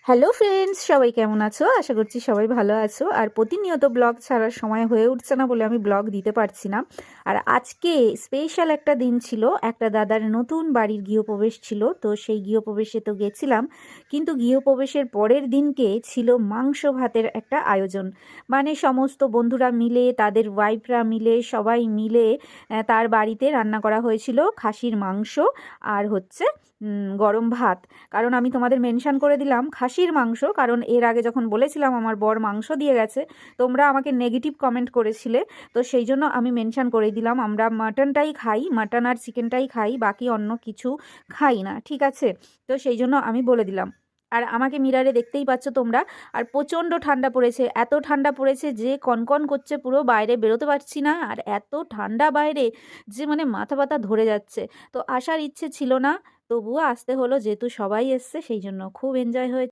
Hello friends, সবাই কেমন আছো? আশা করছি সবাই ভালো আছো। আর প্রতিনিয়ত ব্লগ ছাড়ার সময় হয়ে উঠছে না বলে আমি ব্লগ দিতে পারছি না। আর আজকে স্পেশাল একটা দিন ছিল, একটা দাদার নতুন বাড়ির গৃহপ্রবেশ ছিল। তো সেই গৃহপ্রবেশে তো গেছিলাম, কিন্তু গৃহপ্রবেশের পরের দিনকে ছিল মাংস ভাতের একটা আয়োজন। মানে সমস্ত বন্ধুরা মিলে, তাদের ওয়াইফরা মিলে, সবাই মিলে তার বাড়িতে রান্না করা হয়েছিল খাসির মাংস আর হচ্ছে গরম ভাত। কারণ আমি তোমাদের মেনশন করে দিলাম খাসির মাংস, কারণ এর আগে যখন বলেছিলাম আমার বর মাংস দিয়ে গেছে, তোমরা আমাকে নেগেটিভ কমেন্ট করেছিলে। তো সেই জন্য আমি মেনশন করে দিলাম আমরা মাটনটাই খাই, মাটন আর চিকেনটাই খাই, বাকি অন্য কিছু খাই না, ঠিক আছে? তো সেই জন্য আমি বলে দিলাম। আর আমাকে মিরারে দেখতেই পাচ্ছ তোমরা। আর প্রচণ্ড ঠান্ডা পড়েছে, এত ঠান্ডা পড়েছে যে কনকন করছে, পুরো বাইরে বেরোতে পারছি না। আর এত ঠান্ডা বাইরে যে মানে মাথা ব্যথা ধরে যাচ্ছে। তো আসার ইচ্ছে ছিল না, তবুও আসতে হলো, যেহেতু সবাই এসছে সেই জন্য খুব এনজয় হয়েছে।